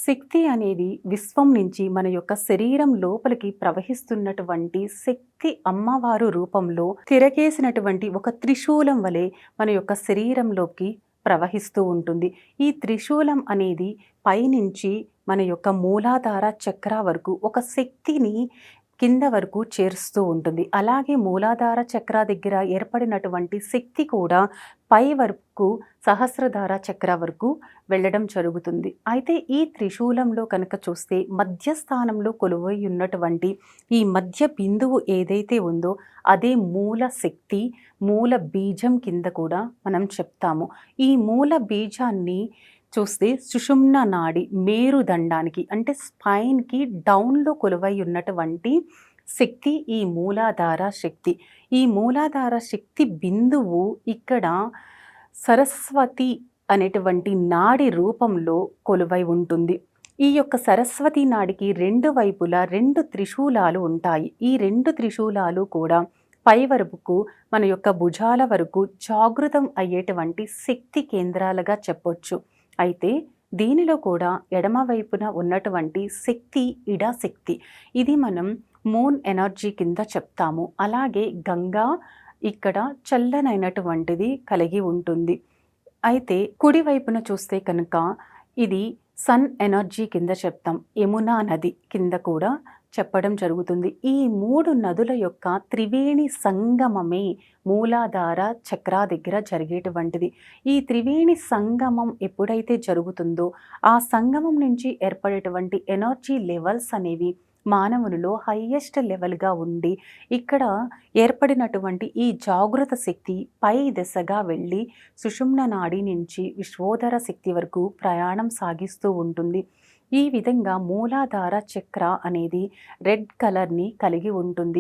శక్తి అనేది విశ్వం నుంచి మన యొక్క శరీరం లోపలికి ప్రవహిస్తున్నటువంటి శక్తి అమ్మవారు రూపంలో తిరగేసినటువంటి ఒక త్రిశూలం వలె మన యొక్క శరీరంలోకి ప్రవహిస్తూ ఉంటుంది. ఈ త్రిశూలం అనేది పైనుంచి మన యొక్క మూలాధార చక్ర వరకు ఒక శక్తిని కింద వరకు చేరుస్తూ ఉంటుంది. అలాగే మూలాధార చక్ర దగ్గర ఏర్పడినటువంటి శక్తి కూడా పై వరకు సహస్రధార చక్ర వరకు వెళ్ళడం జరుగుతుంది. అయితే ఈ త్రిశూలంలో కనుక చూస్తే మధ్యస్థానంలో కొలువై ఉన్నటువంటి ఈ మధ్య బిందువు ఏదైతే ఉందో అదే మూల శక్తి, మూల బీజం కింద కూడా మనం చెప్తాము. ఈ మూల బీజాన్ని చూస్తే సుషుమ్న నాడి మేరుదండానికి అంటే స్పైన్‌కి డౌన్‌లో కొలువై ఉన్నటువంటి శక్తి ఈ మూలాధార శక్తి. ఈ మూలాధార శక్తి బిందువు ఇక్కడ సరస్వతి అనేటువంటి నాడి రూపంలో కొలువై ఉంటుంది. ఈ యొక్క సరస్వతి నాడికి 2 వైపులా 2 త్రిశూలాలు ఉంటాయి. ఈ 2 త్రిశూలాలు కూడా పై వరకు మన యొక్క భుజాల వరకు జాగృతం అయ్యేటువంటి శక్తి కేంద్రాలుగా చెప్పొచ్చు. అయితే దీనిలో కూడా ఎడమ వైపున ఉన్నటువంటి శక్తి ఇడా శక్తి. ఇది మనం మూన్ ఎనర్జీ కింద చెప్తాము. అలాగే గంగా ఇక్కడ చల్లనైనటువంటిది కలిగి ఉంటుంది. అయితే కుడి వైపున చూస్తే కనుక ఇది సన్ ఎనర్జీ కింద చెప్తాం. యమునా నది కింద కూడా చెప్పడం జరుగుతుంది. ఈ 3 నదుల యొక్క త్రివేణి సంగమమే మూలాధార చక్ర దగ్గర జరిగేటువంటిది. ఈ త్రివేణి సంగమం ఎప్పుడైతే జరుగుతుందో ఆ సంగమం నుంచి ఏర్పడేటువంటి ఎనర్జీ లెవెల్స్ అనేవి మానవునిలో హైయెస్ట్ లెవెల్‌గా ఉండి ఇక్కడ ఏర్పడినటువంటి ఈ జాగృత శక్తి పై దిశగా వెళ్ళి సుషుమ్న నాడి నుంచి విశ్వోదర శక్తి వరకు ప్రయాణం సాగిస్తూ ఉంటుంది. ఈ విధంగా మూలాధార చక్ర అనేది రెడ్ కలర్‌ని కలిగి ఉంటుంది.